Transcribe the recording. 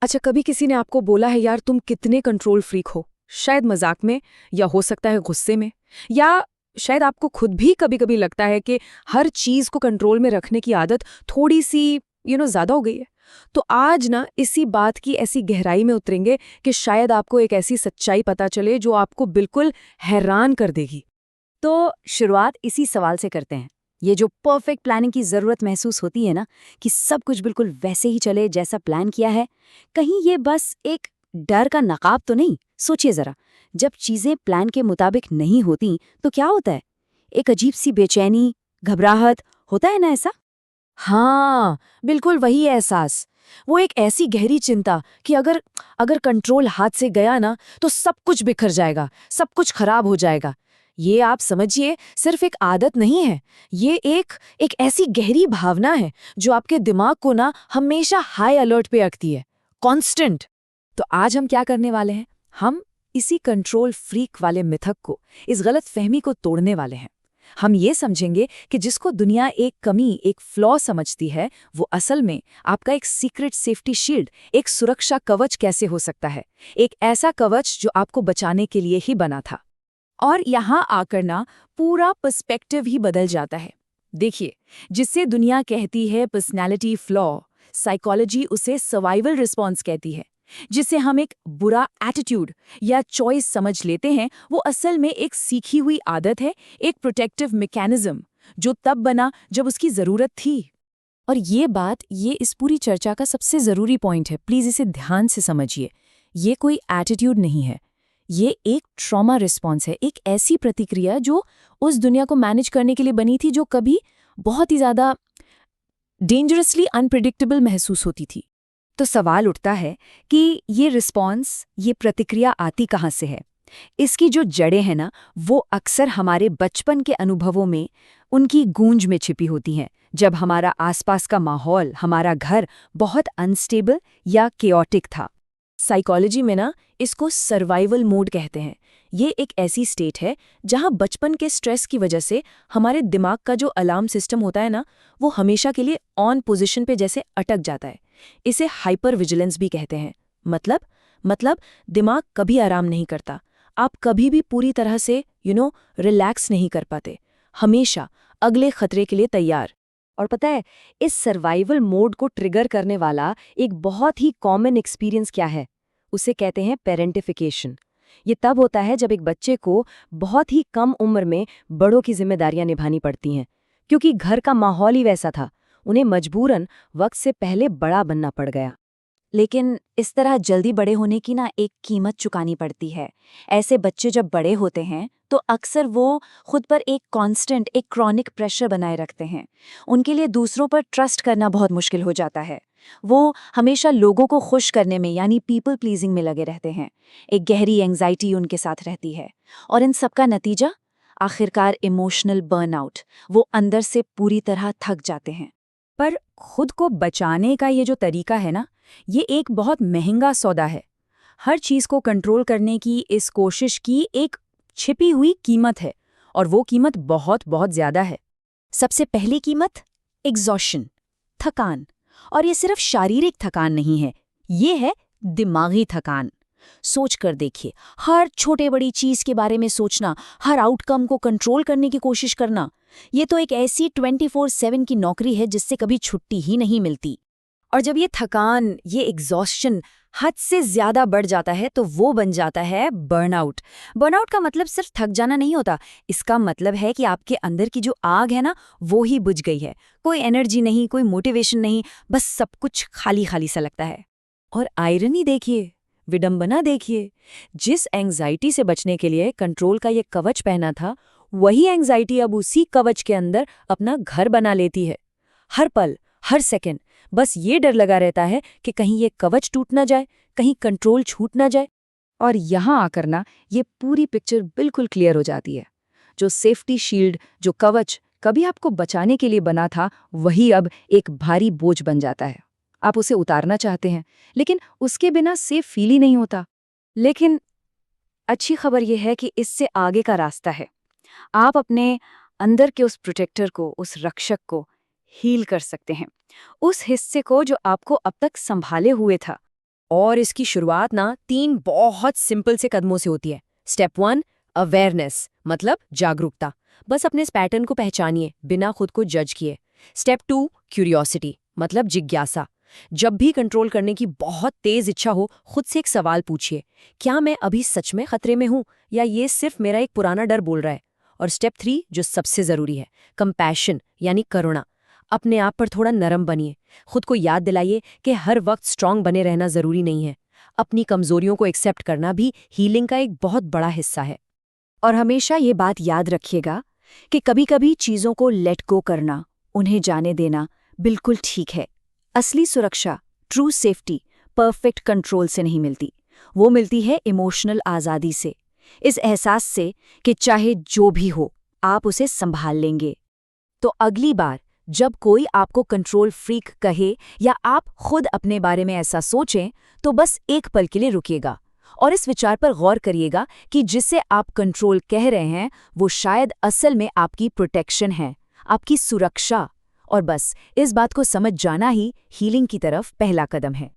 अच्छा, कभी किसी ने आपको बोला है यार तुम कितने कंट्रोल फ्रीक हो, शायद मजाक में, या हो सकता है गुस्से में, या शायद आपको खुद भी कभी-कभी लगता है कि हर चीज को कंट्रोल में रखने की आदत थोड़ी सी ज्यादा हो गई है। तो आज ना इसी बात की ऐसी गहराई में उतरेंगे कि शायद आपको एक ऐसी सच्चाई पता चले जो आपको बिल्कुल हैरान कर देगी। तो शुरुआत इसी सवाल से करते हैं। ये जो परफेक्ट प्लानिंग की ज़रूरत महसूस होती है ना, कि सब कुछ बिल्कुल वैसे ही चले जैसा प्लान किया है, कहीं ये बस एक डर का नकाब तो नहीं? सोचिए ज़रा, जब चीज़ें प्लान के मुताबिक नहीं होती तो क्या होता है? एक अजीब सी बेचैनी, घबराहट, होता है ना ऐसा? हाँ, बिल्कुल वही एहसास। वो एक ऐसी गहरी चिंता कि अगर अगर कंट्रोल हाथ से गया ना तो सब कुछ बिखर जाएगा, सब कुछ खराब हो जाएगा। ये आप समझिए सिर्फ एक आदत नहीं है, ये एक ऐसी गहरी भावना है जो आपके दिमाग को ना हमेशा हाई अलर्ट पे रखती है, कांस्टेंट। तो आज हम क्या करने वाले हैं? हम इसी कंट्रोल फ्रीक वाले मिथक को, इस गलत फहमी को तोड़ने वाले हैं। हम ये समझेंगे कि जिसको दुनिया एक कमी, एक फ्लॉ समझती है, वो असल में आपका एक सीक्रेट सेफ्टी शील्ड, एक सुरक्षा कवच कैसे हो सकता है। एक ऐसा कवच जो आपको बचाने के लिए ही बना था। और यहाँ आकर ना पूरा पर्सपेक्टिव ही बदल जाता है। देखिए, जिससे दुनिया कहती है पर्सनैलिटी फ्लॉ, साइकोलॉजी उसे सर्वाइवल रिस्पॉन्स कहती है। जिसे हम एक बुरा एटीट्यूड या चॉइस समझ लेते हैं, वो असल में एक सीखी हुई आदत है, एक प्रोटेक्टिव मैकेनिज्म जो तब बना जब उसकी जरूरत थी। और ये इस पूरी चर्चा का सबसे जरूरी पॉइंट है, प्लीज इसे ध्यान से समझिए। ये कोई एटीट्यूड नहीं है, ये एक ट्रॉमा रिस्पॉन्स है, एक ऐसी प्रतिक्रिया जो उस दुनिया को मैनेज करने के लिए बनी थी, जो कभी बहुत ही ज्यादा डेंजरसली अनप्रिडिक्टेबल महसूस होती थी। तो सवाल उठता है कि ये रिस्पॉन्स, ये प्रतिक्रिया आती कहाँ से है? इसकी जो जड़ें हैं ना, वो अक्सर हमारे बचपन के अनुभवों में, उनकी गूंज में छिपी होती हैं। जब हमारा आसपास का माहौल, हमारा घर बहुत अनस्टेबल या केओटिक था। साइकोलॉजी में ना इसको सर्वाइवल मोड कहते हैं। ये एक ऐसी स्टेट है जहां बचपन के स्ट्रेस की वजह से हमारे दिमाग का जो अलार्म सिस्टम होता है ना, वो हमेशा के लिए ऑन पोजीशन पे जैसे अटक जाता है। इसे हाइपर विजिलेंस भी कहते हैं। मतलब दिमाग कभी आराम नहीं करता। आप कभी भी पूरी तरह से रिलैक्स नहीं कर पाते, हमेशा अगले खतरे के लिए तैयार। और पता है, इस सर्वाइवल मोड को ट्रिगर करने वाला एक बहुत ही कॉमन एक्सपीरियंस क्या है? उसे कहते हैं पेरेंटिफिकेशन। ये तब होता है जब एक बच्चे को बहुत ही कम उम्र में बड़ों की जिम्मेदारियां निभानी पड़ती हैं, क्योंकि घर का माहौल ही वैसा था। उन्हें मजबूरन वक्त से पहले बड़ा बनना पड़ गया। लेकिन इस तरह जल्दी बड़े होने की ना एक कीमत चुकानी पड़ती है। ऐसे बच्चे जब बड़े होते हैं तो अक्सर वो खुद पर एक कांस्टेंट, एक क्रॉनिक प्रेशर बनाए रखते हैं। उनके लिए दूसरों पर ट्रस्ट करना बहुत मुश्किल हो जाता है। वो हमेशा लोगों को खुश करने में, यानी पीपल प्लीजिंग में लगे रहते हैं। एक गहरी एंग्जाइटी उनके साथ रहती है। और इन सबका नतीजा, आखिरकार इमोशनल बर्नआउट। वो अंदर से पूरी तरह थक जाते हैं। पर खुद को बचाने का ये जो तरीका है ना, ये एक बहुत महंगा सौदा है। हर चीज को कंट्रोल करने की इस कोशिश की एक छिपी हुई कीमत है, और वो कीमत बहुत बहुत ज्यादा है। सबसे पहली कीमत, एग्जॉशन, थकान। और ये सिर्फ शारीरिक थकान नहीं है, ये है दिमागी थकान। सोच कर देखिए, हर छोटे बड़ी चीज के बारे में सोचना, हर आउटकम को कंट्रोल करने की कोशिश करना, ये तो एक ऐसी 24/7 की नौकरी है जिससे कभी छुट्टी ही नहीं मिलती। और जब ये थकान, ये एग्जॉस्शन हद से ज्यादा बढ़ जाता है तो वो बन जाता है बर्नआउट। बर्नआउट का मतलब सिर्फ थक जाना नहीं होता, इसका मतलब है कि आपके अंदर की जो आग है ना, वो ही बुझ गई है। कोई एनर्जी नहीं, कोई मोटिवेशन नहीं, बस सब कुछ खाली खाली सा लगता है। और आयरनी देखिए, विडंबना देखिए, जिस एंग्जाइटी से बचने के लिए कंट्रोल का ये कवच पहना था, वही एंग्जाइटी अब उसी कवच के अंदर अपना घर बना लेती है। हर पल, हर सेकंड बस ये डर लगा रहता है कि कहीं ये कवच टूट ना जाए, कहीं कंट्रोल छूट ना जाए। और यहाँ आकर ना ये पूरी पिक्चर बिल्कुल क्लियर हो जाती है। जो सेफ्टी शील्ड, जो कवच कभी आपको बचाने के लिए बना था, वही अब एक भारी बोझ बन जाता है। आप उसे उतारना चाहते हैं, लेकिन उसके बिना सेफ फील ही नहीं होता। लेकिन अच्छी खबर यह है कि इससे आगे का रास्ता है। आप अपने अंदर के उस प्रोटेक्टर को, उस रक्षक को हील कर सकते हैं। उस हिस्से को जो आपको अब तक संभाले हुए था। और इसकी शुरुआत ना 3 बहुत सिंपल से कदमों से होती है। स्टेप 1 अवेयरनेस, मतलब जागरूकता। बस अपने इस पैटर्न को पहचानिए बिना खुद को जज किए। स्टेप 2 क्यूरियोसिटी, मतलब जिज्ञासा। जब भी कंट्रोल करने की बहुत तेज इच्छा हो, खुद से एक सवाल पूछिए, क्या मैं अभी सच में खतरे में हूं या ये सिर्फ मेरा एक पुराना डर बोल रहा है। और स्टेप 3 जो सबसे जरूरी है, कंपैशन यानी करुणा। अपने आप पर थोड़ा नरम बनिए। खुद को याद दिलाइए कि हर वक्त स्ट्रांग बने रहना जरूरी नहीं है। अपनी कमजोरियों को एक्सेप्ट करना भी हीलिंग का एक बहुत बड़ा हिस्सा है। और हमेशा ये बात याद रखिएगा कि कभी-कभी चीज़ों को लेट गो करना, उन्हें जाने देना बिल्कुल ठीक है। असली सुरक्षा, ट्रू सेफ्टी, परफेक्ट कंट्रोल से नहीं मिलती। वो मिलती है इमोशनल आज़ादी से, इस एहसास से कि चाहे जो भी हो, आप उसे संभाल लेंगे। तो अगली बार जब कोई आपको कंट्रोल फ्रीक कहे या आप खुद अपने बारे में ऐसा सोचें, तो बस एक पल के लिए रुकिएगा और इस विचार पर गौर करिएगा कि जिसे आप कंट्रोल कह रहे हैं वो शायद असल में आपकी प्रोटेक्शन है, आपकी सुरक्षा। और बस इस बात को समझ जाना ही हीलिंग की तरफ पहला कदम है।